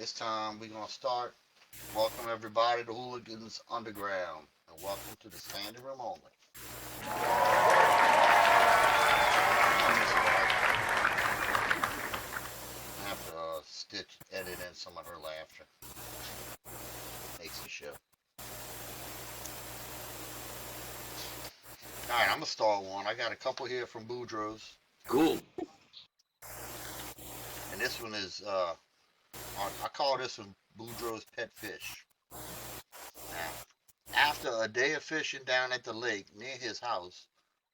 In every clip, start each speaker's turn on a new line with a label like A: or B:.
A: this time we're gonna start. Welcome everybody to Hooligans Underground, and welcome to the standing room only. I miss I have to stitch, edit in some of her laughter. Makes the show. All right, I'm gonna start one. I got a couple here from Boudreaux's,
B: Cool.
A: and this one is I call this one Boudreaux's pet fish. Now, after a day of fishing down at the lake near his house,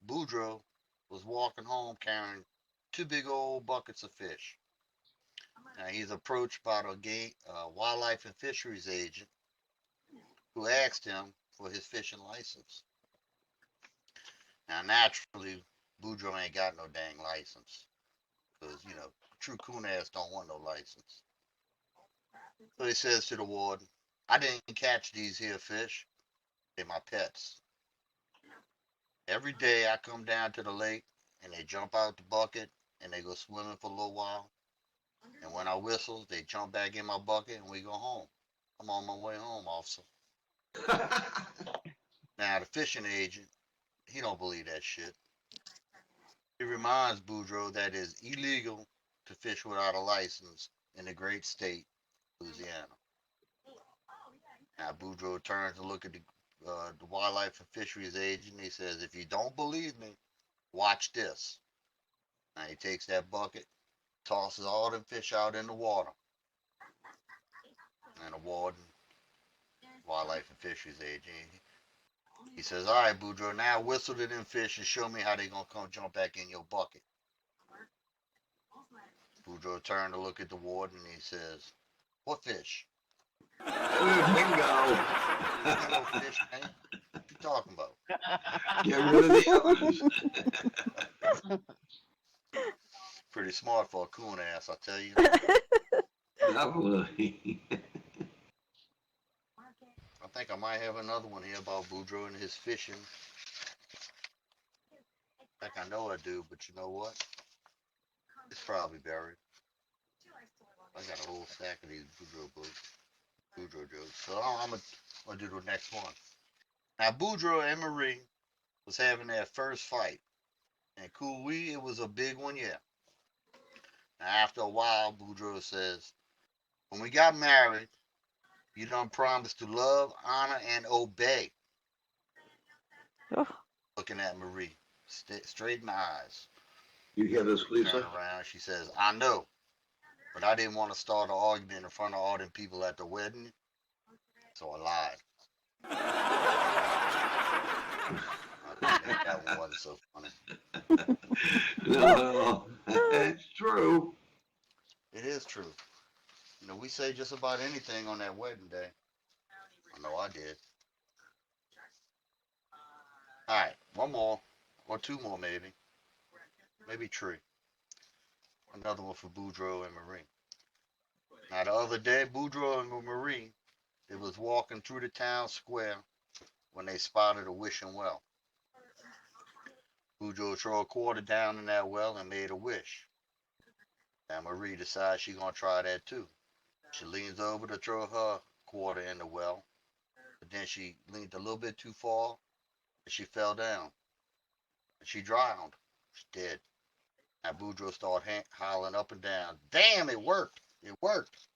A: Boudreaux was walking home carrying two big old buckets of fish. Now, he's approached by the wildlife and fisheries agent who asked him for his fishing license. Now, naturally, Boudreaux ain't got no dang license because, true coon ass don't want no license. So he says to the warden, I didn't catch these here fish. They're my pets. Every day I come down to the lake and they jump out the bucket and they go swimming for a little while. And when I whistle, they jump back in my bucket and we go home. I'm on my way home, officer. Now the fishing agent, he don't believe that shit. He reminds Boudreaux that it's illegal to fish without a license in the great state, Louisiana. Now Boudreaux turns to look at the wildlife and fisheries agent. He says, if you don't believe me, watch this. Now he takes that bucket, tosses all them fish out in the water. And the warden, wildlife and fisheries agent, he says, all right, Boudreaux, now whistle to them fish and show me how they going to come jump back in your bucket. Boudreaux turned to look at the warden and he says, what fish?
B: Bingo.
A: Ain't no fish, man. What you talking about?
B: Get rid of the others.
A: Pretty smart for a coon ass, I tell you.
B: Definitely.
A: I think I might have another one here about Boudreaux and his fishing. I think I know I do, but you know what? It's probably buried. I got a whole stack of these Boudreaux jokes. So I'm gonna do the next one. Now Boudreaux and Marie was having their first fight. And cool it was a big one, yeah. Now after a while, Boudreaux says, when we got married, you done promised to love, honor, and obey.
C: Oh.
A: Looking at Marie, straight in the eyes.
B: You hear this,
A: Turn
B: Gleesa?
A: around, she says, I know, but I didn't want to start an argument in front of all them people at the wedding, so I lied. I think that one wasn't so funny.
B: No, it's true.
A: It is true. We say just about anything on that wedding day. I know I did. All right, one more, or two more maybe. Maybe three. Another one for Boudreaux and Marie. Now the other day, Boudreaux and Marie, they was walking through the town square when they spotted a wishing well. Boudreaux threw a quarter down in that well and made a wish. Now Marie decides she gonna try that too. She leans over to throw her quarter in the well, but then she leaned a little bit too far and she fell down. And she drowned. She's dead. Now Boudreaux started hollering up and down, damn, it worked. It worked.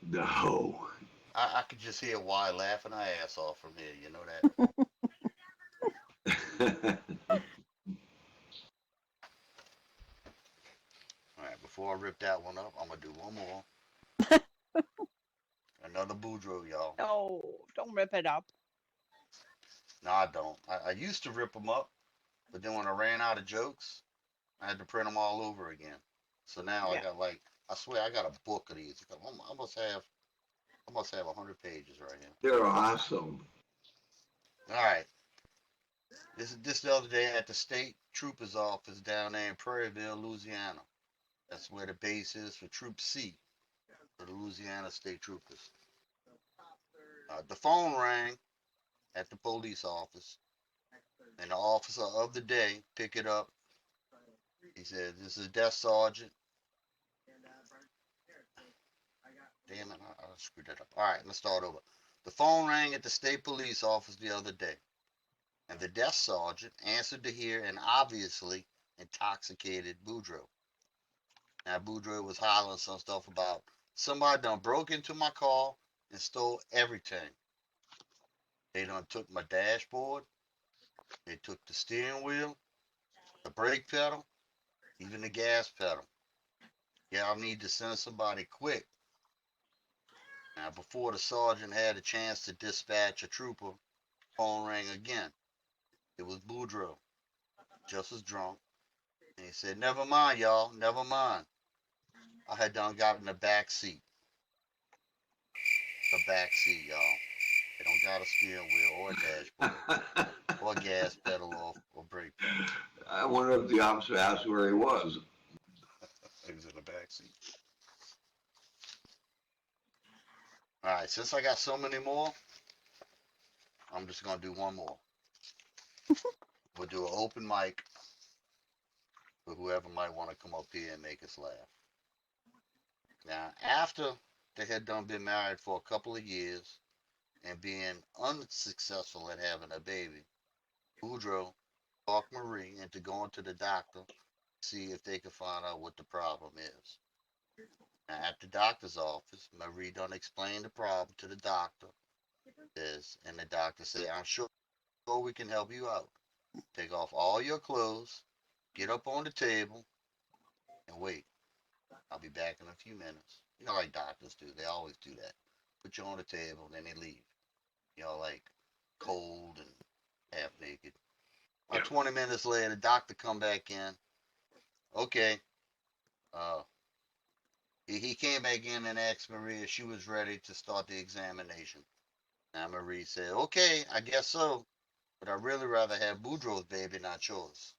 B: No.
A: I could just hear Y laughing her ass off from here. You know that? All right, before I rip that one up, I'm going to do one more. Another Boudreaux, y'all.
C: Oh, don't rip it up.
A: No, I don't. I used to rip them up, but then when I ran out of jokes, I had to print them all over again. So now
C: Yeah.
A: I got I swear I got a book of these. I must have 100 pages right here.
B: They're awesome.
A: All right. This the other day at the state trooper's office down there in Prairieville, Louisiana. That's where the base is for Troop C, for the Louisiana State Troopers. The phone rang at the police office, and the officer of the day picked it up. He said, "This is Desk Sergeant. Damn it, I screwed that up. All right, let's start over. The phone rang at the state police office the other day, and the desk sergeant answered to hear an obviously intoxicated Boudreaux. Now, Boudreaux was hollering some stuff about somebody done broke into my car and stole everything. They done took my dashboard, they took the steering wheel, the brake pedal, even the gas pedal. Y'all need to send somebody quick. Now, before the sergeant had a chance to dispatch a trooper, phone rang again. It was Boudreaux, just as drunk. And he said, never mind, y'all, never mind. I had done got in the back seat. The back seat, y'all. They don't got a steering wheel or a dashboard or a gas pedal or brake pedal.
B: I wonder if the officer asked where he was.
A: He was in the back seat. All right, since I got so many more, I'm just gonna do one more. We'll do an open mic for whoever might want to come up here and make us laugh. Now, after they had done been married for a couple of years and being unsuccessful at having a baby, Boudreaux talked Marie into going to the doctor to see if they could find out what the problem is. Now, at the doctor's office, Marie done explained the problem to the doctor, and the doctor said, I'm sure we can help you out. Take off all your clothes, get up on the table, and wait. I'll be back in a few minutes. You know, like doctors do. They always do that. Put you on the table, and then they leave. You know, like cold and half naked. About 20 minutes later, the doctor come back in. Okay. He came back in and asked Marie if she was ready to start the examination. Now Marie said, okay, I guess so. But I'd really rather have Boudreaux's baby, not yours.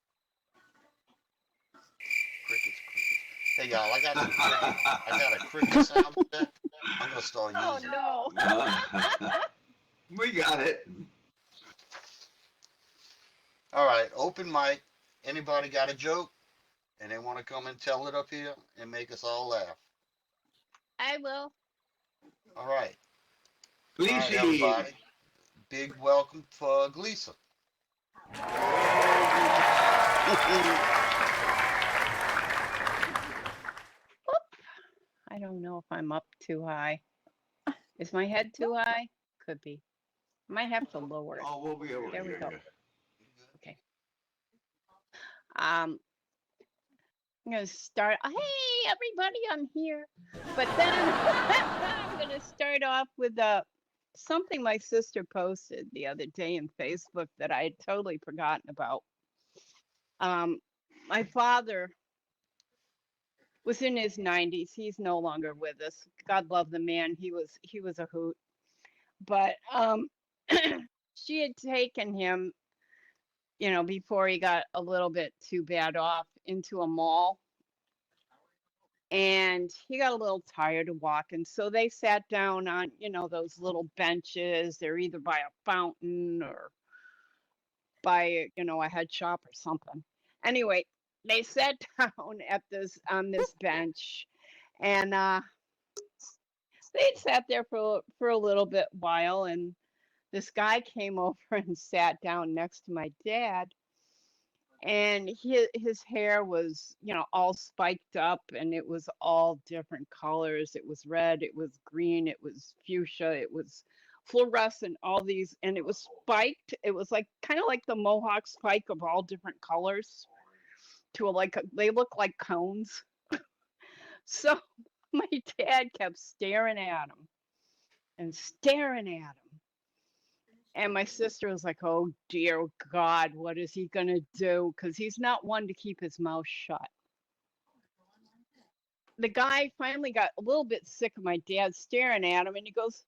A: Crickets, crickets. Hey y'all, I got a cricket sound effect. I'm gonna start
C: Oh
A: using it.
C: no.
B: We got it.
A: All right, open mic. Anybody got a joke and they want to come and tell it up here and make us all laugh?
C: I will.
A: All right. All right,
B: Gleesa.
A: everybody. Big welcome for Gleesa.
C: I don't know if I'm up too high. Is my head too high? Could be. Might have to lower it.
B: Oh, we'll be able to
C: There we
B: hear
C: go.
B: you.
C: Okay. I'm gonna start. Hey, everybody, I'm here. But then I'm gonna start off with something my sister posted the other day in Facebook that I had totally forgotten about. My father was in his 90s. He's no longer with us. God love the man. He was a hoot. But she had taken him, before he got a little bit too bad off, into a mall. And he got a little tired of walking. So they sat down on, those little benches. They're either by a fountain or by, a head shop or something. Anyway, they sat down on this bench, and they sat there for a little bit while, and this guy came over and sat down next to my dad, and his hair was, all spiked up, and it was all different colors. It was red, it was green, it was fuchsia, it was fluorescent, all these, and it was spiked. It was like kind of like the mohawk spike of all different colors they look like cones. So my dad kept staring at him and staring at him. And my sister was like, oh, dear God, what is he going to do? Because he's not one to keep his mouth shut. The guy finally got a little bit sick of my dad staring at him, and he goes,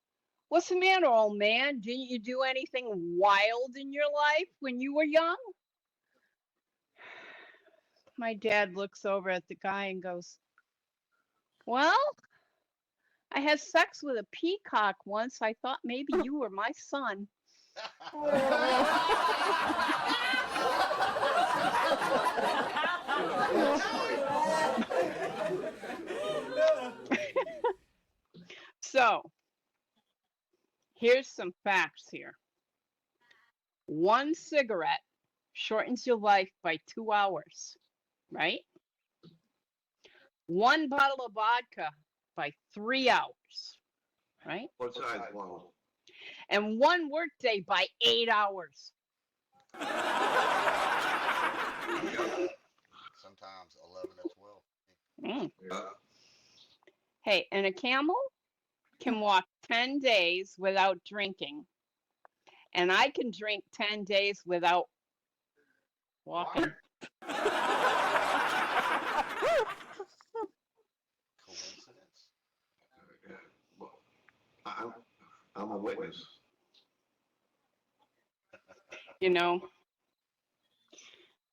C: what's the matter, old man? Didn't you do anything wild in your life when you were young? My dad looks over at the guy and goes, well, I had sex with a peacock once. I thought maybe you were my son. Here's some facts here. One cigarette shortens your life by 2 hours, right? One bottle of vodka by 3 hours, right?
B: What size bottle?
C: And one workday by 8 hours.
A: Sometimes 11 or 12.
C: Mm.
B: Yeah.
C: Hey, and a camel can walk 10 days without drinking. And I can drink 10 days without walking.
A: Coincidence?
B: Yeah. Well, I'm a witness.
C: You know,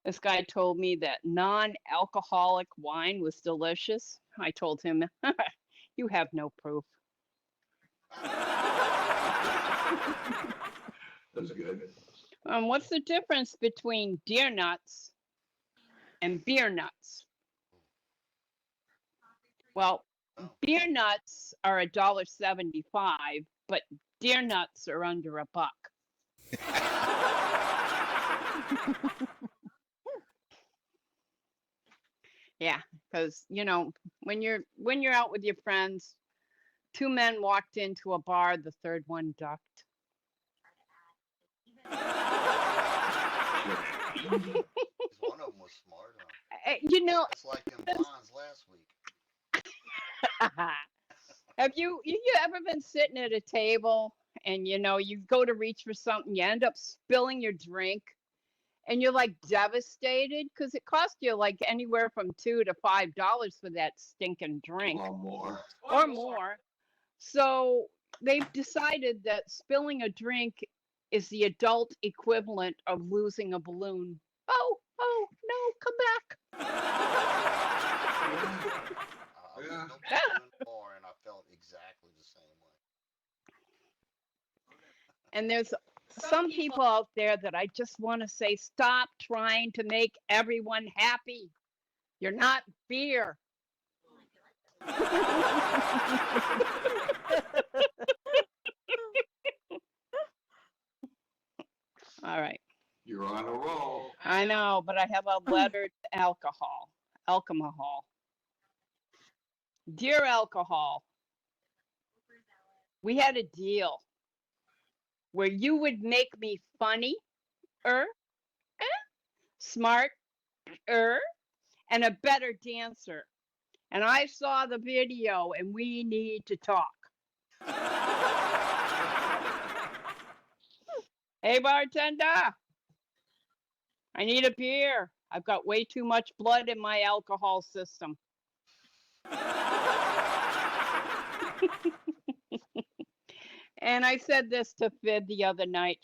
C: this guy told me that non-alcoholic wine was delicious. I told him, you have no proof.
B: That's good.
C: What's the difference between deer nuts and beer nuts? Well,
A: Oh.
C: beer nuts are $1.75, but deer nuts are under $1. Yeah, because when you're out with your friends, 2 men walked into a bar, the third one ducked.
A: One of them was smart. It's like them blondes last week.
C: Have you ever been sitting at a table and you go to reach for something, you end up spilling your drink, and you're like devastated because it cost you like anywhere from $2 to $5 for that stinking drink
B: Or more.
C: or more. So they've decided that spilling a drink is the adult equivalent of losing a balloon. Oh no, come back.
A: I was
B: Yeah.
A: no in the bar, and I felt exactly the same way.
C: And there's some people out there that I just want to say, stop trying to make everyone happy. You're not beer. All right.
B: You're on a roll.
C: I know, but I have a letter to alcohol. Dear alcohol, we had a deal where you would make me funny, smart, and a better dancer. And I saw the video, and we need to talk. Hey, bartender, I need a beer. I've got way too much blood in my alcohol system. And I said this to Fid the other night.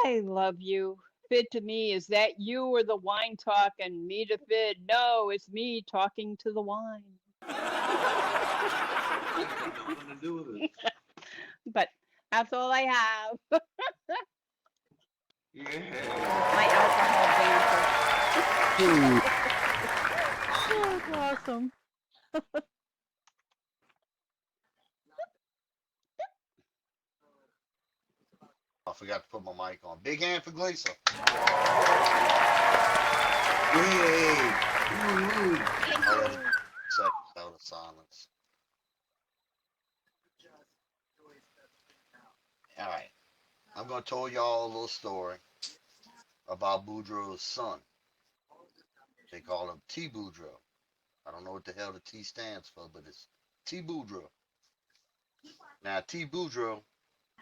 C: I love you. Fid to me, is that you or the wine talk? And me to Fid, no, it's me talking to the wine.
B: I have nothing to do with it.
C: But that's all I have.
B: Yeah.
C: My alcohol banter.
D: That's awesome.
A: I forgot to put my mic on. Big hand for Gleesa.
B: Yay. Woo-hoo.
A: I let it seconds out of silence. All right. I'm going to tell y'all a little story about Boudreaux's son. They call him T. Boudreaux. I don't know what the hell the T stands for, but it's T. Boudreaux. Now, T. Boudreaux,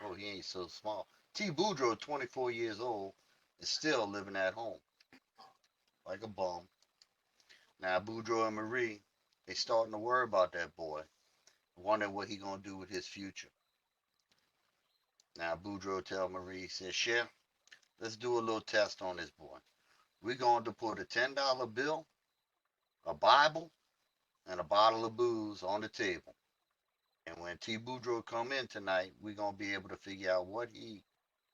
A: oh, he ain't so small. T. Boudreaux, 24 years old, is still living at home like a bum. Now, Boudreaux and Marie, they starting to worry about that boy, wondering what he gonna do with his future. Now, Boudreaux tell Marie, he says, Chef, let's do a little test on this boy. We're going to put a $10 bill, a Bible, and a bottle of booze on the table. And when T. Boudreaux come in tonight, we're going to be able to figure out what he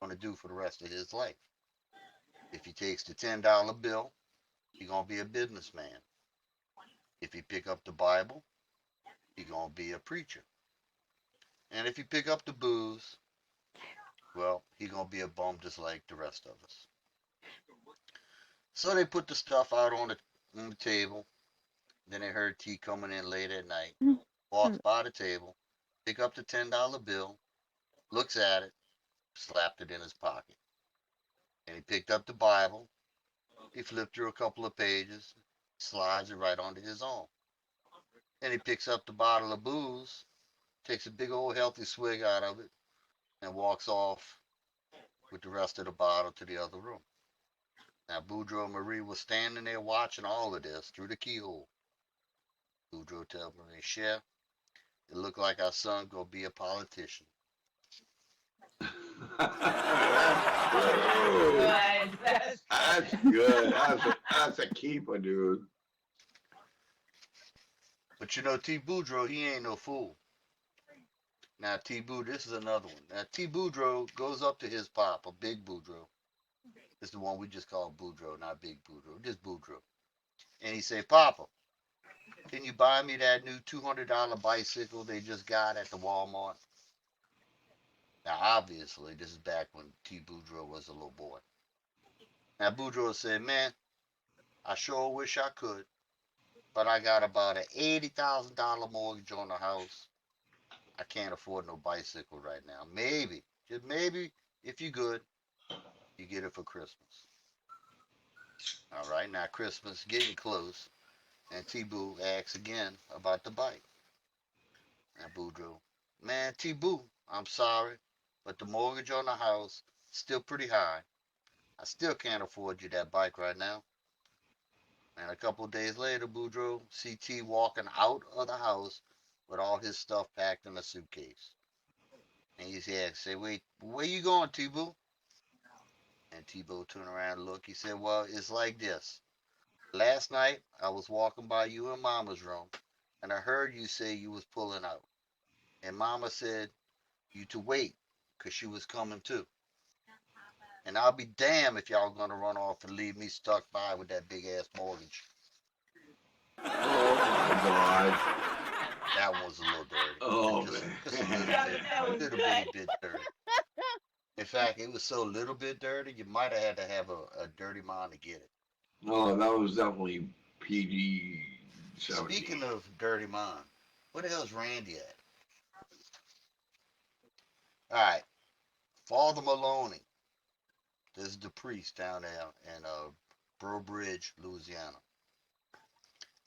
A: going to do for the rest of his life. If he takes the $10 bill, he's going to be a businessman. If he pick up the Bible, he's going to be a preacher. And if he pick up the booze, well, he gonna be a bum just like the rest of us. So they put the stuff out on the table. Then they heard T coming in late at night. Walks by the table, pick up the $10 bill, looks at it, slapped it in his pocket. And he picked up the Bible. He flipped through a couple of pages, slides it right onto his arm. Then he picks up the bottle of booze, takes a big old healthy swig out of it, and walks off with the rest of the bottle to the other room. Now, Boudreaux and Marie was standing there watching all of this through the keyhole. Boudreaux tells Marie, Chef, it looked like our son gonna be a politician.
B: Good.
C: Good. That's
B: That's
C: good.
B: good. That's a keeper, dude.
A: But you know, T. Boudreaux, he ain't no fool. Now, T. Boudreaux, this is another one. Now, T. Boudreaux goes up to his papa, Big Boudreaux. It's the one we just call Boudreaux, not Big Boudreaux, just Boudreaux. And he say, Papa, can you buy me that new $200 bicycle they just got at the Walmart? Now, obviously, this is back when T. Boudreaux was a little boy. Now, Boudreaux said, man, I sure wish I could, but I got about an $80,000 mortgage on the house. I can't afford no bicycle right now. Maybe, just maybe, if you good, you get it for Christmas. All right, now Christmas getting close, and T-Boo asks again about the bike. And Boudreaux, man, T-Boo, I'm sorry, but the mortgage on the house is still pretty high. I still can't afford you that bike right now. And a couple of days later, Boudreaux see T walking out of the house with all his stuff packed in a suitcase. And he say, wait, where you going, T-Boo? And T-Boo turned around and looked. He said, well, it's like this. Last night, I was walking by you in Mama's room, and I heard you say you was pulling out. And Mama said you to wait, 'cause she was coming too. And I'll be damned if y'all gonna run off and leave me stuck by with that big ass mortgage.
B: Oh my God.
A: That one was a little dirty.
B: Oh
A: Just a little
B: man.
A: bit,
C: That was
A: little
C: good.
A: bitty bit dirty. In fact, it was so little bit dirty, you might have had to have a dirty mind to get it.
B: Oh, that was definitely PG
A: Speaking
B: 17.
A: of dirty mind, where the hell's Randy at? All right, Father Maloney. This is the priest down there in Breaux Bridge, Louisiana.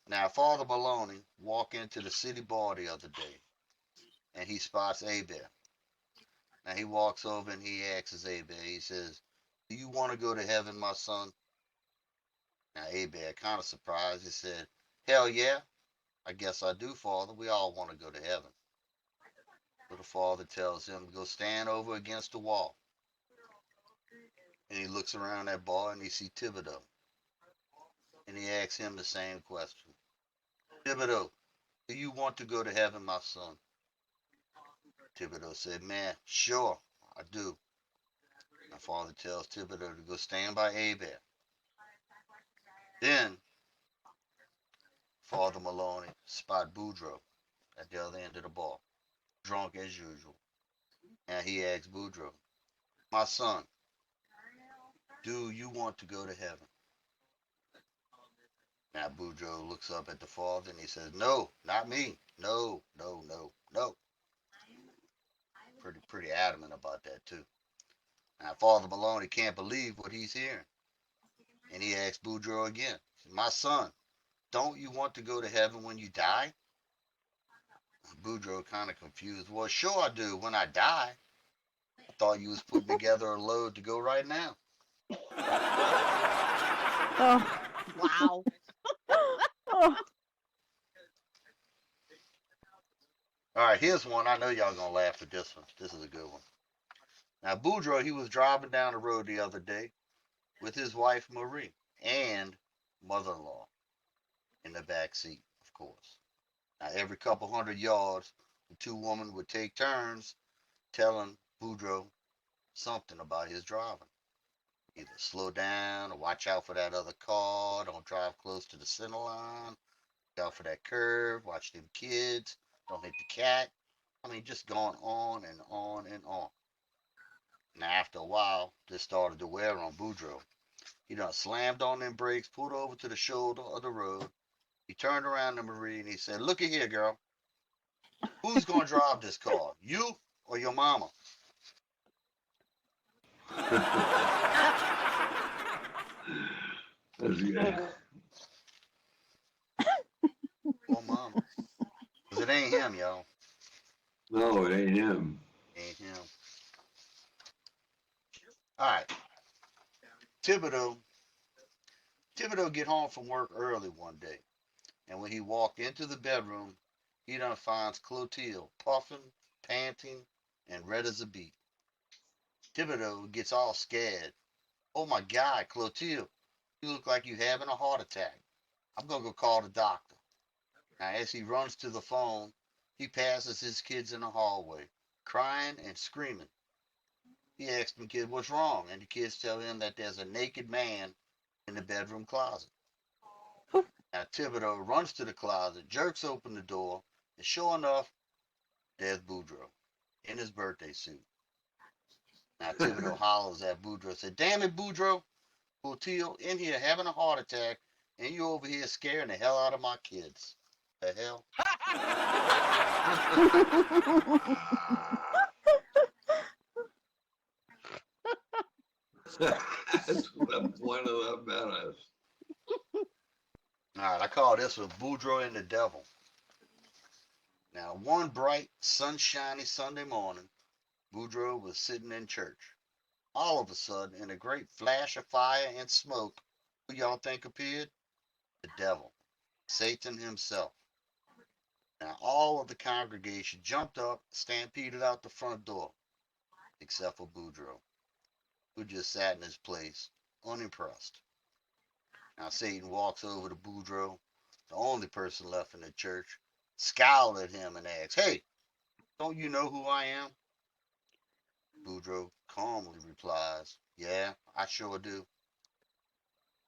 A: Now, Father Maloney walked into the city bar the other day, and he spots Abel. Now, he walks over and he asks Abel, he says, do you want to go to heaven, my son? Now, Abel, kind of surprised, he said, hell yeah, I guess I do, Father. We all want to go to heaven. But the father tells him to go stand over against the wall. And he looks around that bar and he sees Thibodeau. And he asks him the same question. Thibodeau, do you want to go to heaven, my son? Thibodeau said, man, sure, I do. My father tells Thibodeau to go stand by Abel. Then Father Maloney spot Boudreaux at the other end of the bar, drunk as usual. And he asks Boudreaux, my son, do you want to go to heaven? Now Boudreaux looks up at the father and he says, no, not me. No, no, no, no. Pretty adamant about that too. Now Father Maloney can't believe what he's hearing. And he asks Boudreaux again, my son, don't you want to go to heaven when you die? Boudreaux kind of confused. Well, sure I do when I die. I thought you was putting together a load to go right now.
D: Oh,
C: Wow.
D: oh,
A: All right, here's one. I know y'all gonna laugh at this one. This is a good one. Now Boudreaux, he was driving down the road the other day with his wife Marie and mother-in-law in the back seat, of course. Now every couple hundred yards, the two women would take turns telling Boudreaux something about his driving. Either slow down or watch out for that other car, don't drive close to the center line, look out for that curve, watch them kids, don't hit the cat. I mean, just going on and on and on. And after a while, this started to wear on Boudreaux. He done slammed on them brakes, pulled over to the shoulder of the road. He turned around to Marie and he said, "Looky here, girl. Who's going to drive this car? You or your mama?"
B: That's good.
A: Or mama. Because it ain't him, y'all.
B: No, it ain't him.
A: Ain't him. All right. Thibodeau. Thibodeau get home from work early one day. And when he walked into the bedroom, he done finds Clotilde puffing, panting, and red as a beet. Thibodeau gets all scared. "Oh my God, Clotilde, you look like you having a heart attack. I'm gonna go call the doctor." Now, as he runs to the phone, he passes his kids in the hallway, crying and screaming. He asks the kid what's wrong, and the kids tell him that there's a naked man in the bedroom closet. Now, Thibodeau runs to the closet, jerks open the door, and sure enough, there's Boudreaux in his birthday suit. Now, Thibodeau hollers at Boudreaux, said, "Damn it, Boudreaux, Clotilde in here having a heart attack, and you over here scaring the hell out of my kids. The hell?"
B: That's the point of the menace.
A: All right, I call this one Boudreaux and the Devil. Now, one bright, sunshiny Sunday morning, Boudreaux was sitting in church. All of a sudden, in a great flash of fire and smoke, who y'all think appeared? The devil, Satan himself. Now, all of the congregation jumped up, stampeded out the front door, except for Boudreaux, who just sat in his place, unimpressed. Now, Satan walks over to Boudreaux, the only person left in the church, scowled at him and asked, "Hey, don't you know who I am?" Boudreaux calmly replies, "Yeah, I sure do."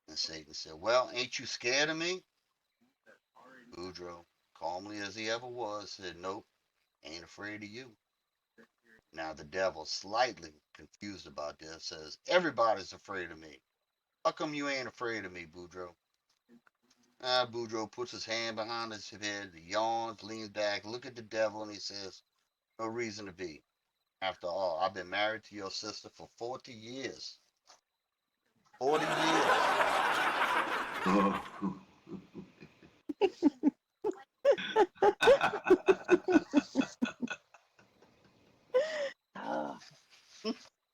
A: And Satan said, "Well, ain't you scared of me?" Boudreaux, calmly as he ever was, said, "Nope, ain't afraid of you." Now the devil, slightly confused about this, says, "Everybody's afraid of me. How come you ain't afraid of me, Boudreaux?" Boudreaux puts his hand behind his head, yawns, leans back, look at the devil, and he says, "No reason to be. After all, I've been married to your sister for 40 years. 40 years.
B: Oh.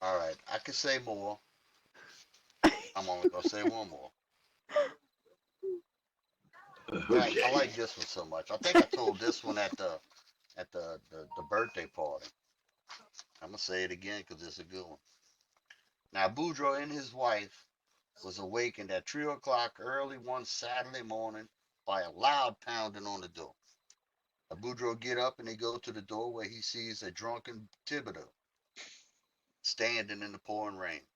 A: All right, I could say more. I'm only gonna say one more.
B: Okay.
A: I like this one so much. I think I told this one at the birthday party. I'm gonna say it again because it's a good one. Now, Boudreaux and his wife was awakened at 3 o'clock early one Saturday morning by a loud pounding on the door. Boudreaux get up and he go to the door where he sees a drunken Thibodeau standing in the pouring rain.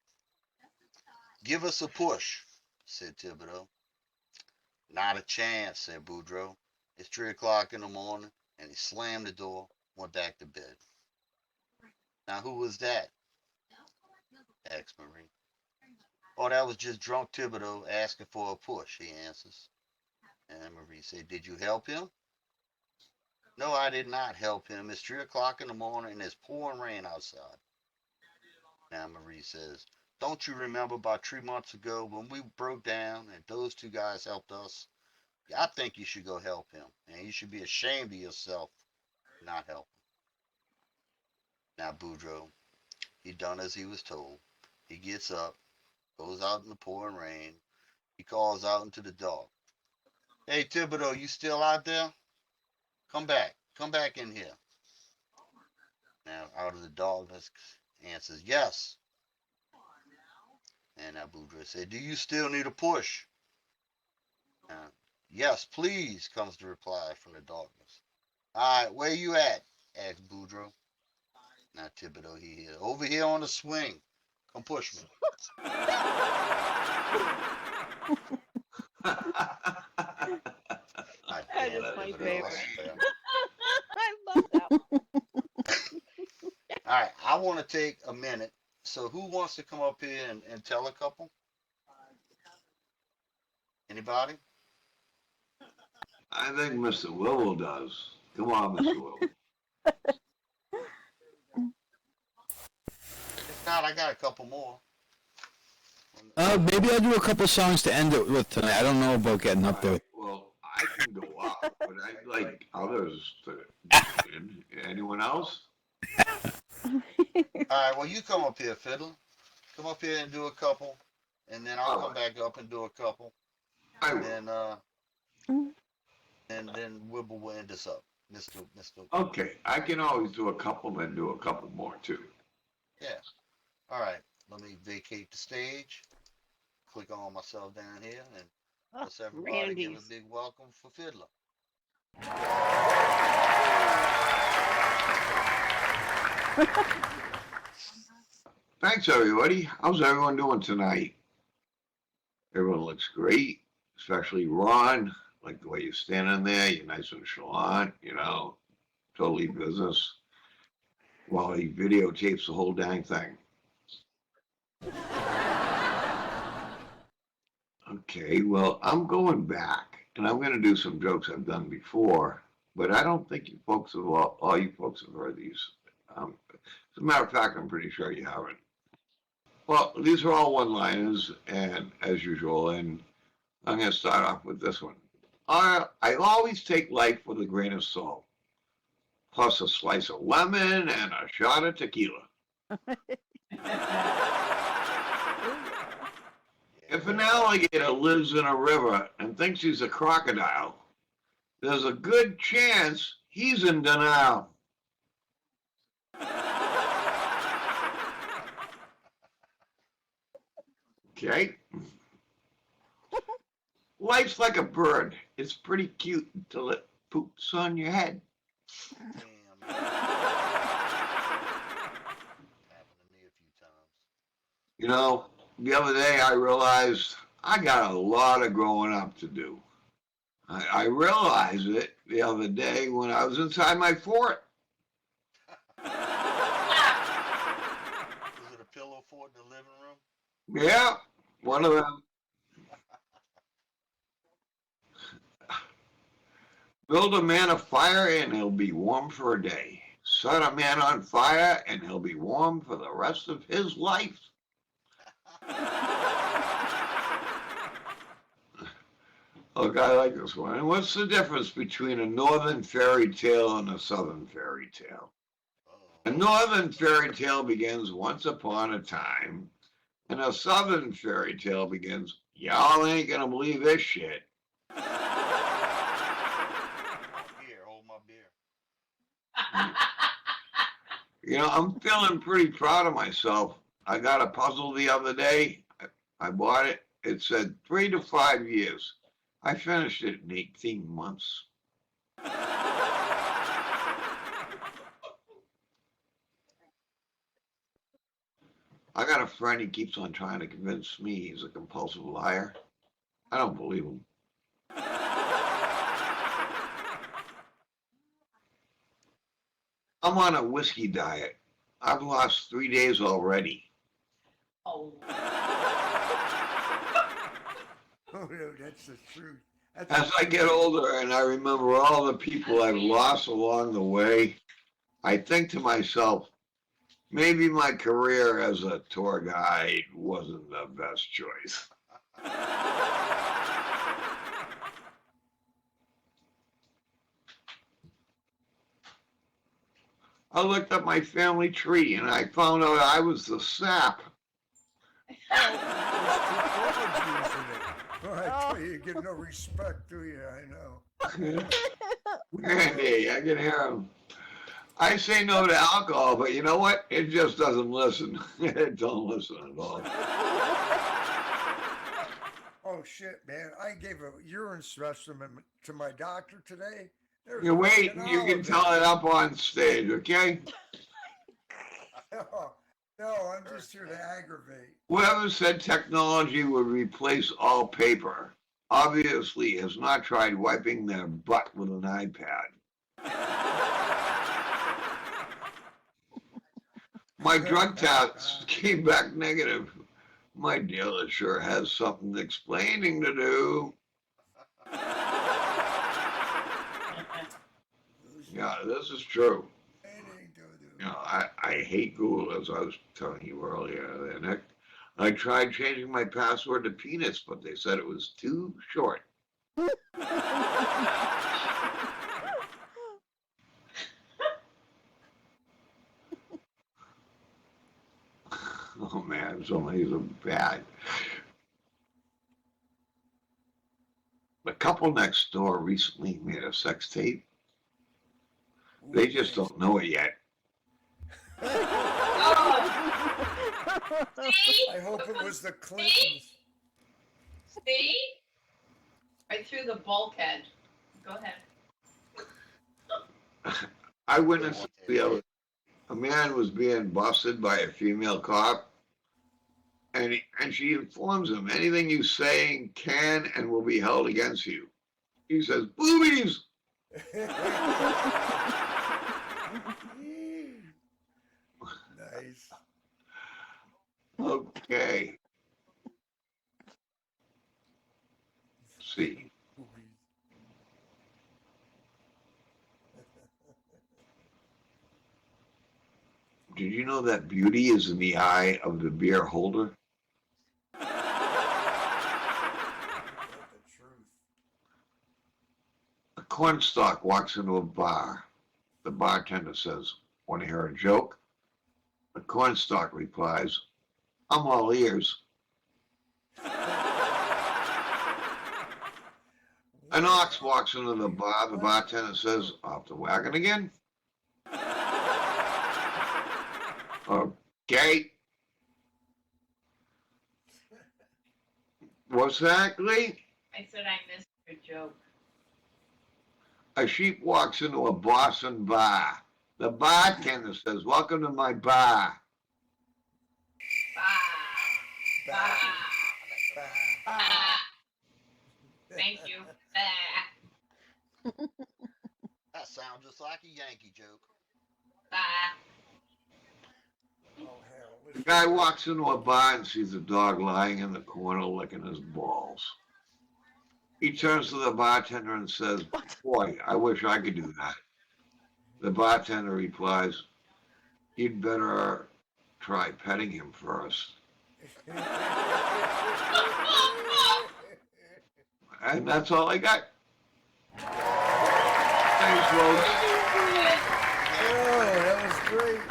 A: "Give us a push," said Thibodeau. "Not a chance," said Boudreaux. "It's 3 o'clock in the morning," and he slammed the door, went back to bed. "Now, who was that?" asked Marie. "Oh, that was just drunk Thibodeau asking for a push," he answers. And Marie said, "Did you help him?" "No, I did not help him. It's 3 o'clock in the morning and it's pouring rain outside." Now Marie says, "Don't you remember about 3 months ago when we broke down and those two guys helped us? Yeah, I think you should go help him, and you should be ashamed of yourself for not helping." Now Boudreaux, he done as he was told. He gets up, goes out in the pouring rain. He calls out into the dark, "Hey, Thibodeau, you still out there? Come back. Come back in here." Now, out of the darkness, answers, "Yes." And now Boudreaux said, "Do you still need a push?" Now, "Yes, please," comes the reply from the darkness. "All right, where you at?" asked Boudreaux. Now Thibodeau, he hears, "Over here on the swing. Come push me." God
C: That
A: damn
C: is
A: it,
C: my
A: Thibodeau, I
C: favorite.
A: swear.
C: I love that one.
A: want to take a minute. So who wants to come up here and tell a couple? Anybody?
B: I think Mr. Wibble does. Come on, Mr. Wibble.
A: If not, I got a couple more.
E: Maybe I'll do a couple songs to end it with tonight. I don't know about getting up there.
B: Well, I can go up, but I'd like others to. Anyone else?
A: All right, well, you come up here, Fiddlah. Come up here and do a couple, and then I'll come back up and do a couple,
B: I
A: and
B: will.
A: then Wibble will end us up, Mr.
B: Okay, I can always do a couple and do a couple more too.
A: Yeah. All right. Let me vacate the stage. Click on myself down here, and let's everybody give a big welcome for Fiddlah.
B: Thanks, everybody. How's everyone doing tonight? Everyone looks great, especially Ron. Like the way you're standing there. You're nice and chalant, totally business. While he videotapes the whole dang thing. Okay, well, I'm going back, and I'm going to do some jokes I've done before, but I don't think you folks have, all you folks have heard these. As a matter of fact, I'm pretty sure you haven't. Well, these are all one-liners, and as usual, and I'm going to start off with this one. I always take life with a grain of salt, plus a slice of lemon and a shot of tequila. If an alligator lives in a river and thinks he's a crocodile, there's a good chance he's in denial. Okay. Life's like a bird. It's pretty cute until it poops on your head.
A: Damn. Happened to me a few times.
B: The other day I realized I got a lot of growing up to do. I realized it the other day when I was inside my fort.
A: Was it a pillow fort in the living room?
B: Yeah, one of them. Build a man a fire and he'll be warm for a day. Set a man on fire and he'll be warm for the rest of his life. Look, I like this one. And what's the difference between a northern fairy tale and a southern fairy tale? A northern fairy tale begins once upon a time, and a southern fairy tale begins, y'all ain't gonna believe this shit.
A: Here, hold my beer.
B: I'm feeling pretty proud of myself. I got a puzzle the other day. I bought it. It said 3 to 5 years. I finished it in 18 months. I got a friend, he keeps on trying to convince me he's a compulsive liar. I don't believe him. I'm on a whiskey diet. I've lost 3 days already.
F: Oh.
G: Oh, no, that's the truth.
B: As I get older and I remember all the people I've lost along the way, I think to myself, maybe my career as a tour guide wasn't the best choice. I looked up my family tree and I found out I was the sap.
G: Oh, I tell you, you give no respect, do you? I know.
B: Randy, I can hear him. I say no to alcohol, but you know what? It just doesn't listen. It don't listen at all.
G: Oh, shit, man. I gave a urine specimen to my doctor today.
B: You wait, you can tell it up on stage, okay?
G: No, I'm just here to aggravate.
B: Whoever said technology would replace all paper obviously has not tried wiping their butt with an iPad. My drug tests came back negative. My dealer sure has something explaining to do. Yeah, this is true. You know, I hate Google, as I was telling you earlier. And I tried changing my password to penis, but they said it was too short. Oh man, some of these are bad. The couple next door recently made a sex tape. They just don't know it yet.
F: See?
G: I hope it was the Clintons.
F: See? Right through the bulkhead. Go ahead.
B: I witnessed the other. A man was being busted by a female cop, and she informs him, anything you say can and will be held against you. He says, boobies!
G: Nice.
B: Okay. Let's see. Did you know that beauty is in the eye of the beer holder?
G: The truth.
B: A cornstalk walks into a bar. The bartender says, want to hear a joke? The cornstalk replies, I'm all ears. An ox walks into the bar. The bartender says, off the wagon again? Okay. What's that, Glee?
F: I said I missed your joke.
B: A sheep walks into a Boston bar. The bartender says, welcome to my bar.
F: Bah. Thank you.
A: That sounds just like a Yankee joke.
G: Oh, hell.
B: The guy walks into a bar and sees a dog lying in the corner licking his balls. He turns to the bartender and says, boy, I wish I could do that. The bartender replies, you'd better try petting him first. And that's all I got. Thanks, folks.
G: Oh, that was great.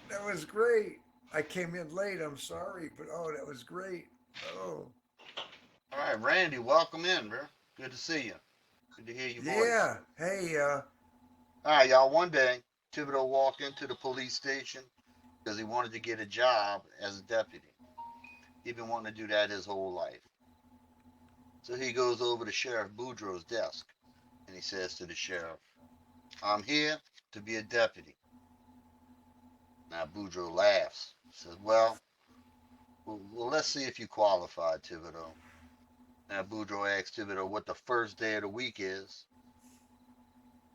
G: That was great. I came in late. I'm sorry, but oh, that was great. Oh.
A: All right, Randy, welcome in, bro. Good to see you. Good to hear your voice.
G: Yeah. Hey,
A: All right, y'all. One day, Thibodeau walked into the police station because he wanted to get a job as a deputy. He'd been wanting to do that his whole life. So he goes over to Sheriff Boudreaux's desk and he says to the sheriff, I'm here to be a deputy. Now Boudreaux laughs. Says, well, let's see if you qualify, Thibodeau. Now Boudreaux asks Thibodeau what the first day of the week is.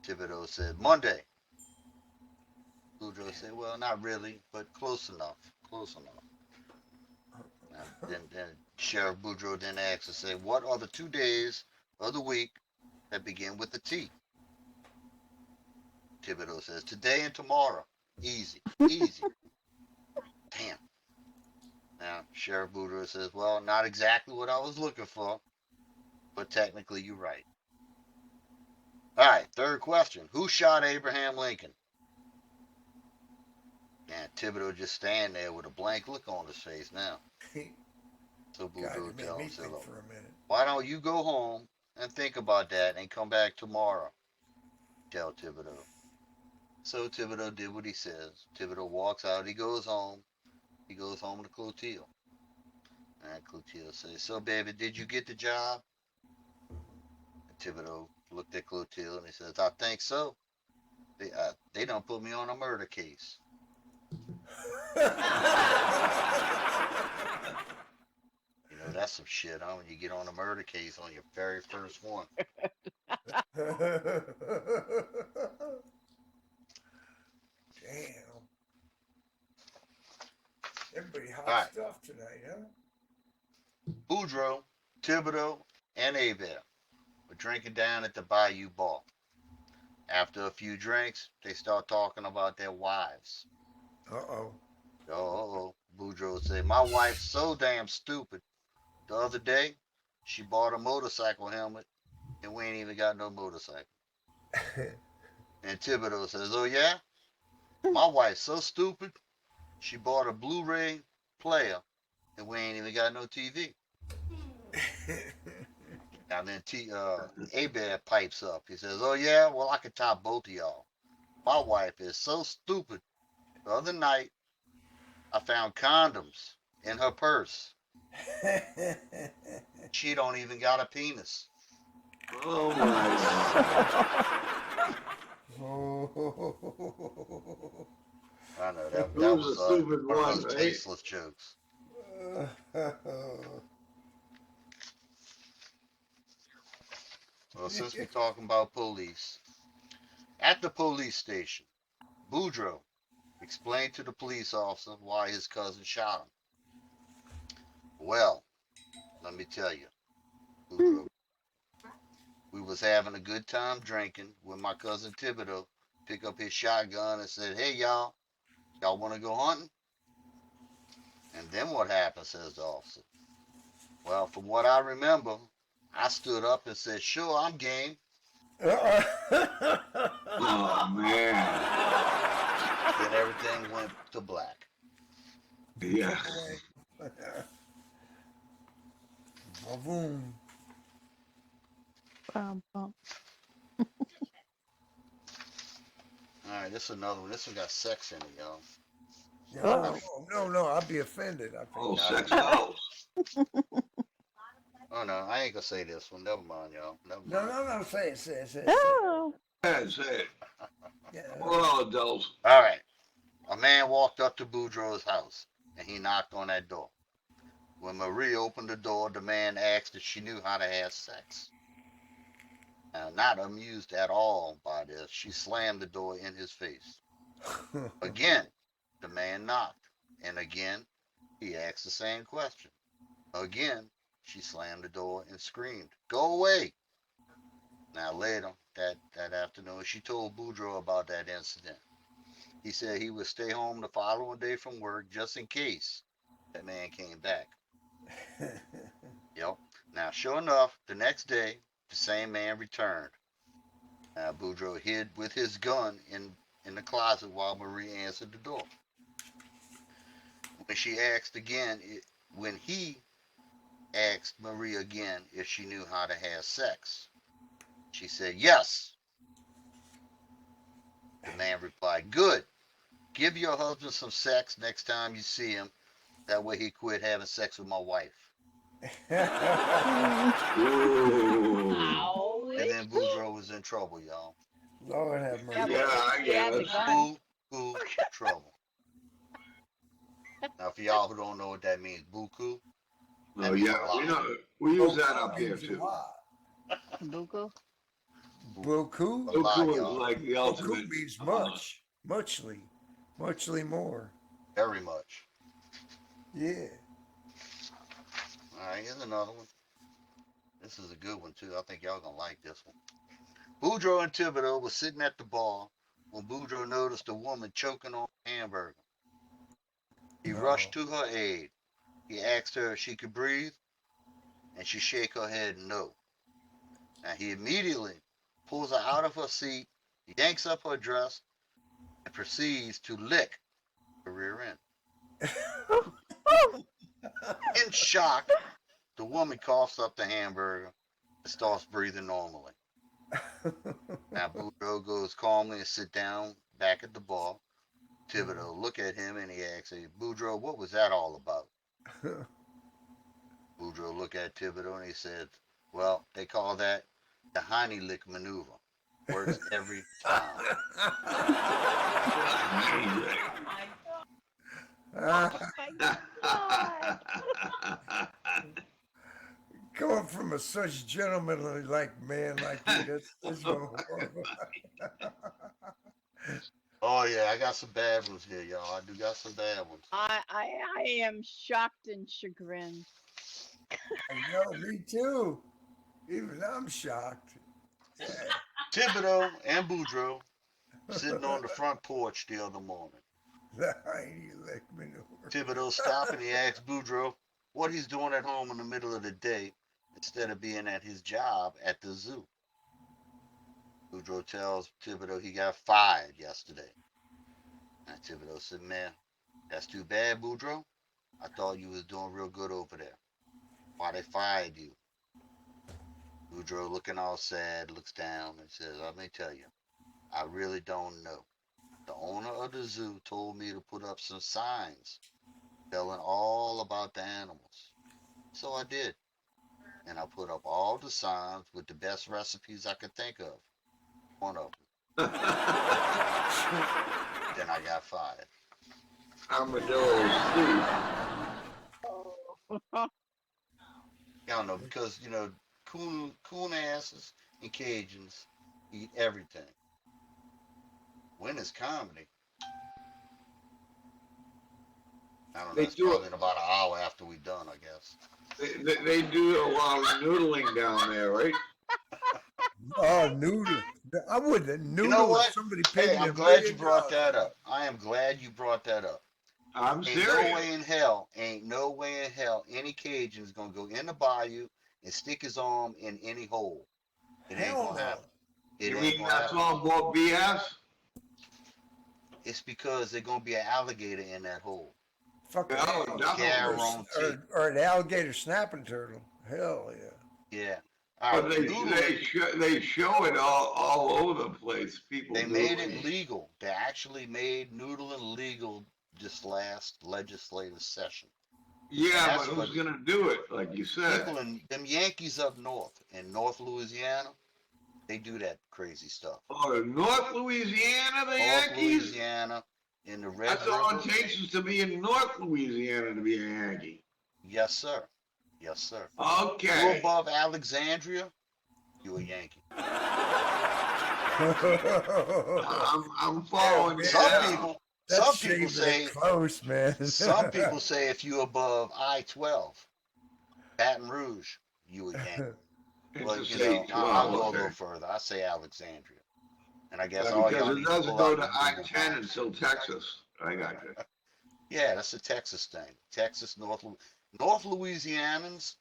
A: Thibodeau said, Monday. Boudreaux said, well, not really, but close enough. Close enough. Now, then Sheriff Boudreaux then asks and say, what are the 2 days of the week that begin with the T? Thibodeau says, today and tomorrow. Easy. Easy. Damn. Now, Sheriff Boudreaux says, well, not exactly what I was looking for, but technically you're right. All right, third question. Who shot Abraham Lincoln? And Thibodeau just stand there with a blank look on his face now. So
G: God, you
A: Boudreaux
G: made
A: tells
G: me
A: him,
G: think
A: look,
G: for a minute.
A: why don't you go home and think about that and come back tomorrow? Tell Thibodeau. So Thibodeau did what he says. Thibodeau walks out. He goes home. He goes home to Clotilde. And Clotilde says, so baby, did you get the job? And Thibodeau looked at Clotilde and he says, I think so. They don't put me on a murder case. You know, that's some shit, huh? When you get on a murder case on your very first one.
G: Damn. Everybody hot
A: Right.
G: stuff tonight, huh?
A: Boudreaux, Thibodeau, and Hebert were drinking down at the Bayou Bar. After a few drinks, they start talking about their wives.
G: Uh-oh.
A: Oh, Boudreaux said, my wife's so damn stupid. The other day, she bought a motorcycle helmet, and we ain't even got no motorcycle. And Thibodeau says, oh yeah? My wife's so stupid, she bought a Blu-ray player, and we ain't even got no TV. Now then Hebert pipes up. He says, oh yeah? Well, I could top both of y'all. My wife is so stupid. The other night, I found condoms in her purse. She don't even got a penis.
B: Oh my
G: Oh.
A: I know
B: God.
A: that
B: Who's
A: was
B: the stupid
A: one of
B: one,
A: those
B: right?
A: tasteless jokes. Well, since we're talking about police, at the police station, Boudreaux explained to the police officer why his cousin shot him. Well, let me tell you, Boudreaux, we was having a good time drinking when my cousin Thibodeau picked up his shotgun and said, hey, y'all want to go hunting? And then what happened, says the officer. Well, from what I remember, I stood up and said, sure, I'm game.
B: Oh man.
A: Then everything went to black.
B: Yeah.
G: Boom.
D: Bum, bum.
A: All right, this is another one. This one got sex in it, y'all.
G: No, no, I'll be offended.
B: Oh,
A: Nah,
B: sex
A: you-
B: dolls.
A: Oh no, I ain't gonna say this one. Never mind, y'all. Never
G: No,
A: mind.
G: say it.
D: Oh.
B: Say it.
G: Yeah.
B: We're all adults.
A: All right. A man walked up to Boudreaux's house and he knocked on that door. When Marie opened the door, the man asked if she knew how to have sex. Now, not amused at all by this, she slammed the door in his face. Again, the man knocked, and again, he asked the same question. Again, she slammed the door and screamed, "Go away!" Now, later that afternoon, she told Boudreaux about that incident. He said he would stay home the following day from work just in case that man came back. Yep. Now, sure enough, the next day, the same man returned. Now, Boudreaux hid with his gun in the closet while Marie answered the door. When she asked again, when he asked Marie again if she knew how to have sex, she said yes. The man replied, "Good. Give your husband some sex next time you see him. That way he quit having sex with my wife."
B: Ooh.
A: And then Boudreaux was in trouble, y'all.
G: Lord have mercy.
B: Yeah, I guess.
A: Buku trouble. Now, for y'all who don't know what that means, buku, that
B: Oh
A: means
B: yeah,
A: a lot.
B: we use that up here
G: Means a
B: too.
G: lot.
C: Buku.
G: Boku.
A: A lot,
B: Boku is
A: y'all.
B: like the ultimate.
G: Boku means much. Muchly more.
A: Very much.
G: Yeah.
A: All right, here's another one. This is a good one, too. I think y'all gonna like this one. Boudreaux and Thibodeau were sitting at the bar when Boudreaux noticed a woman choking on a hamburger. He rushed to her aid. He asked her if she could breathe, and she shook her head no. Now he immediately pulls her out of her seat, yanks up her dress, and proceeds to lick her rear end. In shock, the woman coughs up the hamburger and starts breathing normally. Now Boudreaux goes calmly and sit down back at the bar. Thibodeau look at him and he asks, "Hey, Boudreaux, what was that all about?" Boudreaux looked at Thibodeau and he said, "Well, they call that the honey lick maneuver. Works every time."
G: Coming from a such gentlemanly like man like you, that's horrible.
A: Oh yeah, I got some bad ones here, y'all. I do got some bad ones.
C: I am shocked and chagrined.
G: I know, me too. Even I'm shocked. Yeah.
A: Thibodeau and Boudreaux sitting on the front porch the other morning.
G: The Heiny lick manure.
A: Thibodeau stopped and he asked Boudreaux what he's doing at home in the middle of the day instead of being at his job at the zoo. Boudreaux tells Thibodeau he got fired yesterday. And Thibodeau said, man, that's too bad, Boudreaux. I thought you was doing real good over there. Why they fired you? Boudreaux, looking all sad, looks down and says, let me tell you, I really don't know. The owner of the zoo told me to put up some signs telling all about the animals. So I did. And I put up all the signs with the best recipes I could think of. One of them. Then I got fired.
B: Armadillo soup.
C: Oh,
A: I don't know, because, coon asses and Cajuns eat everything. When is comedy? I don't know.
B: They
A: It's
B: do it.
A: probably in about an hour after we done, I guess.
B: They do a lot of noodling down there, right?
G: Oh, noodle. I wouldn't noodle
A: You know
G: if
A: what?
G: somebody paid
A: Hey,
G: me
A: I'm
G: $1
A: glad you
G: million.
A: brought that up. I am glad you brought that up.
B: I'm
A: Ain't
B: serious.
A: no way in hell any Cajun is gonna go in the bayou and stick his arm in any hole. It ain't
G: Hell
A: gonna
G: no.
A: happen. It
B: You
A: ain't
B: mean
A: gonna
B: that's
A: happen.
B: all about BS?
A: It's because there's gonna be an alligator in that hole.
G: Fucking
B: Oh,
A: Guarantee.
G: or an alligator snapping turtle. Hell yeah.
A: Yeah. All
B: But
A: right.
B: they
A: Noodling,
B: they show it all over the place. People
A: they
B: do
A: made
B: it.
A: it legal. They actually made noodling legal this last legislative session.
B: Yeah,
A: That's
B: but
A: what
B: who's gonna do it? Like you said.
A: people in them Yankees up north in North Louisiana, they do that crazy stuff.
B: Oh, North Louisiana, the
A: North
B: Yankees.
A: Louisiana in the Red
B: That's all
A: River.
B: it takes is to be in North Louisiana to be a Yankee.
A: Yes, sir. Yes, sir. You
B: Okay.
A: above Alexandria, you a Yankee.
B: I'm following you
A: Some
B: now.
A: people,
G: That's
A: some people
G: shaving
A: say,
G: it close, man.
A: some people say if you above I-12, Baton Rouge, you a Yankee. But
B: Interstate
A: I'll
B: 12,
A: go a
B: okay.
A: little further. I say Alexandria, and I guess
B: Yeah,
A: all
B: because
A: y'all
B: it
A: need to
B: doesn't
A: pull
B: go
A: out
B: to
A: them Google
B: I-10
A: Maps.
B: until Texas. I got you.
A: Yeah, that's a Texas thing. Texas, North Louisianans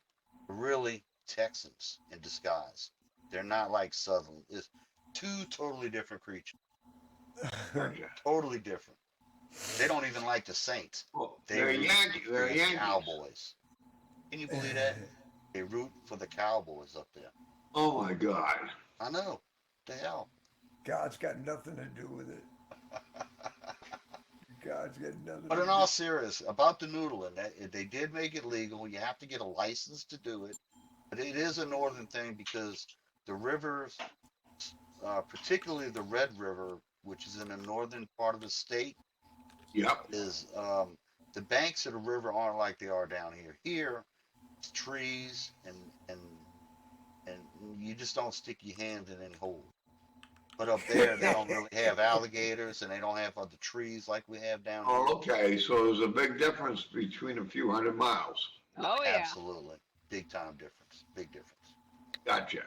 A: are really Texans in disguise. They're not like Southern. It's two totally different creatures.
B: Gotcha.
A: Totally different. They don't even like the Saints.
B: Well,
A: They
B: they're
A: root
B: Yankees.
A: for
B: They're
A: the
B: Yankees.
A: Cowboys. Can you believe that? They root for the Cowboys up there.
B: Oh my God.
A: I know. The hell.
G: God's got nothing to do with it. God's got nothing
A: But
G: to
A: in
G: do.
A: all seriousness, about the noodling, they did make it legal. You have to get a license to do it. But it is a northern thing because the rivers, particularly the Red River, which is in the northern part of the state,
B: Yep.
A: is the banks of the river aren't like they are down here. Here, it's trees and you just don't stick your hand in any hole. But up there, they don't really have alligators and they don't have other trees like we have down here.
B: Oh, okay. So there's a big difference between a few hundred miles.
C: oh yeah.
A: Absolutely, big time difference. Big difference.
B: Gotcha.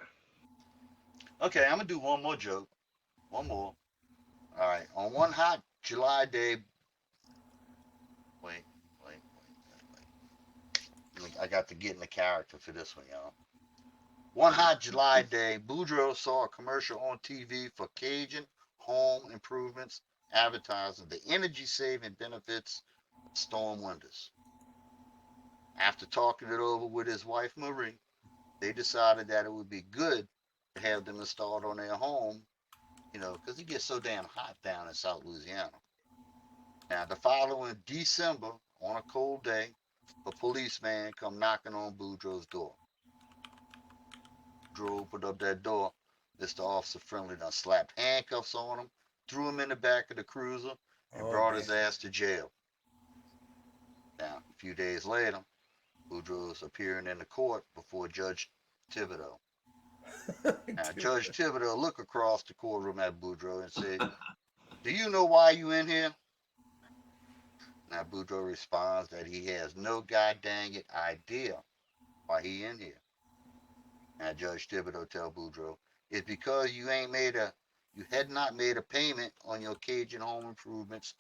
A: Okay, I'm gonna do one more joke. One more. All right. On one hot July day. Wait. I got to get in the character for this one, y'all. One hot July day, Boudreaux saw a commercial on TV for Cajun home improvements advertising the energy-saving benefits of storm windows. After talking it over with his wife Marie, they decided that it would be good to have them installed on their home, because it gets so damn hot down in South Louisiana. Now, the following December, on a cold day, a policeman come knocking on Boudreaux's door. Boudreaux opened up that door. Mr. Officer Friendly done slapped handcuffs on him, threw him in the back of the cruiser, and
G: Oh,
A: brought
G: man.
A: his ass to jail. Now, a few days later, Boudreaux's appearing in the court before Judge Thibodeau. Now, Judge Thibodeau looked across the courtroom at Boudreaux and said, Do you know why you in here? Now Boudreaux responds that he has no goddamn it idea why he in here. Now Judge Thibodeau tell Boudreaux, it's because you had not made a payment on your Cajun Home Improvements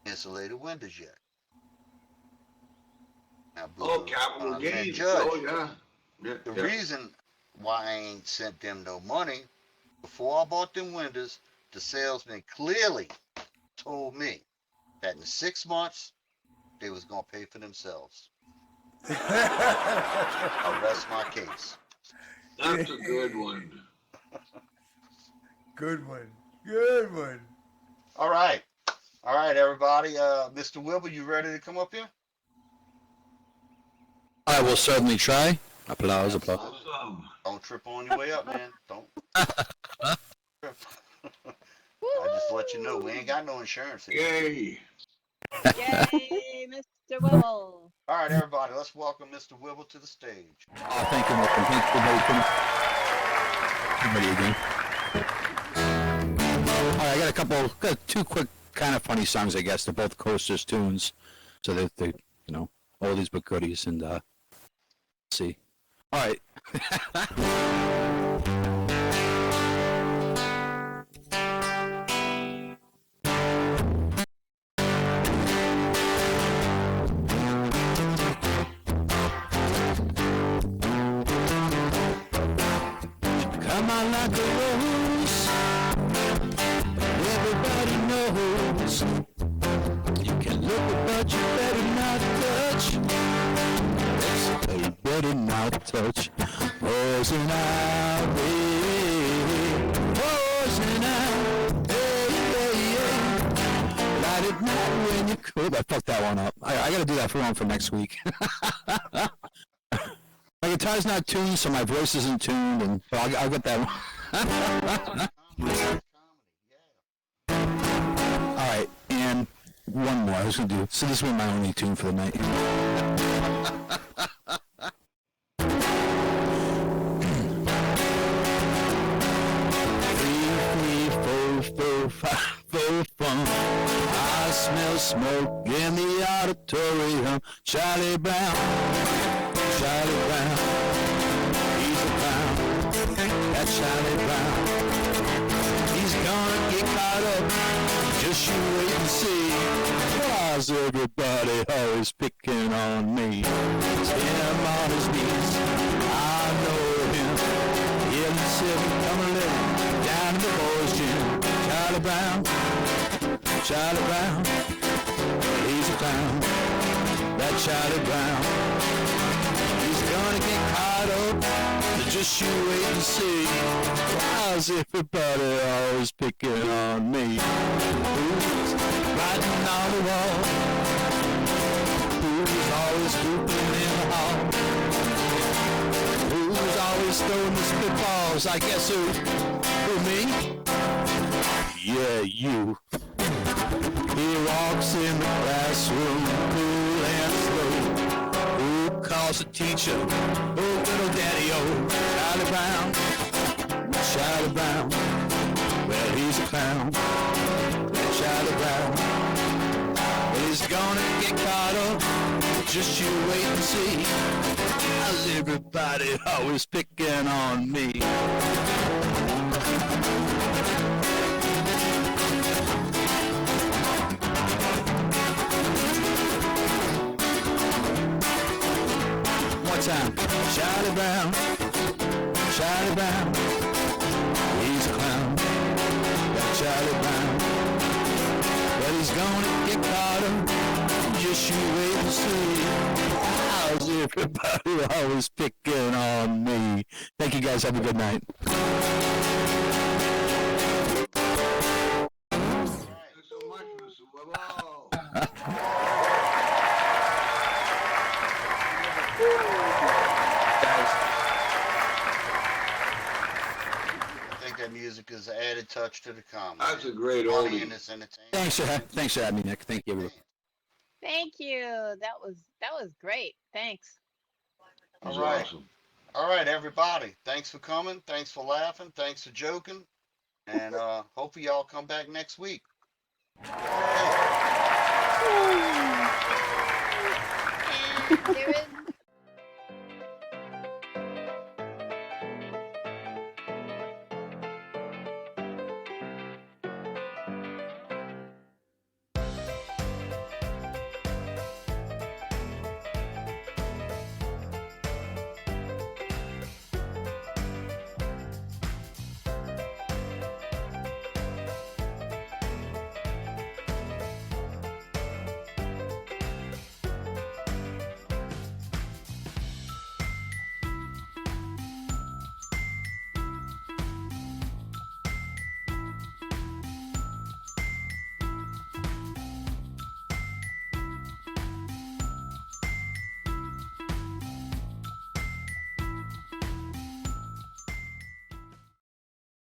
A: insulated windows yet. Now
B: Oh,
A: Boudreaux
B: capital
A: responds, man,
B: gains.
A: Judge,
B: Oh, yeah. Yeah,
A: the
B: yeah.
A: reason why I ain't sent them no money before I bought them windows, the salesman clearly told me that in 6 months they was gonna pay for themselves. I rest my case.
B: That's a good one.
G: Good one. Good one.
A: All right, everybody. Mr. Wibble, you ready to come up here?
E: I will certainly try. Applause, applause.
B: Awesome.
A: Don't trip on your way up, man. Don't trip. I just let you know we ain't got no insurance here.
B: Yay.
C: Yay, Mr. Wibble.
A: All right, everybody, let's welcome Mr. Wibble to the stage.
E: Oh, thank you, welcome. Thank you, everybody. All right, I got two quick kind of funny songs, I guess. They're both Coasters tunes. So they're oldies but goodies. And, let's see. All right. Come on like a rose, everybody knows. You can look but you better not touch. You better not touch. Poison out, baby. Poison out, baby. Light it not when you're cold. I fucked that one up. I gotta do that for next week. My guitar's not tuned, so my voice isn't tuned, and but I'll get that one. All right, and one more. I was gonna do. So this will be my only tune for the night. 3, 4, 4, 5, 4, 4. I smell smoke in the auditorium. Charlie Brown, Charlie Brown, he's a clown. That Charlie Brown, he's gonna get caught up. Just you wait and see. Why's everybody always picking on me? It's him on his knees. I know him. Him sitting, come a living down in the boys' gym. Charlie Brown, Charlie Brown, he's a clown. That Charlie Brown, he's gonna get caught up. Just you wait and see. Why's everybody always picking on me? Who's writing on the wall? Who's always whooping in the hall? Who's always throwing the spitballs? I guess who me? Yeah, you. He walks in the classroom, cool and slow. Who calls the teacher? Oh, little daddy, oh, Charlie Brown, Charlie Brown. Well, he's a clown, that Charlie Brown. Well, he's gonna get caught up. Just you wait and see. How's everybody always picking on me? Time. Charlie Brown, Charlie Brown, he's a clown, that Charlie Brown. But he's gonna get caught up, just you wait and see. How's everybody always picking on me? Thank you guys, have a good night.
B: Thanks so much, Mr. Wibble.
A: I think that music is an added touch to the comedy.
B: That's a great
A: Funny
B: oldie.
A: and it's entertaining.
E: Thanks for having me, Nick. Thank you, everyone.
C: Thank you. That was great. Thanks.
B: That's
A: All right.
B: awesome.
A: All right, everybody. Thanks for coming. Thanks for laughing. Thanks for joking. And hopefully y'all come back next week. Yay.
H: And there is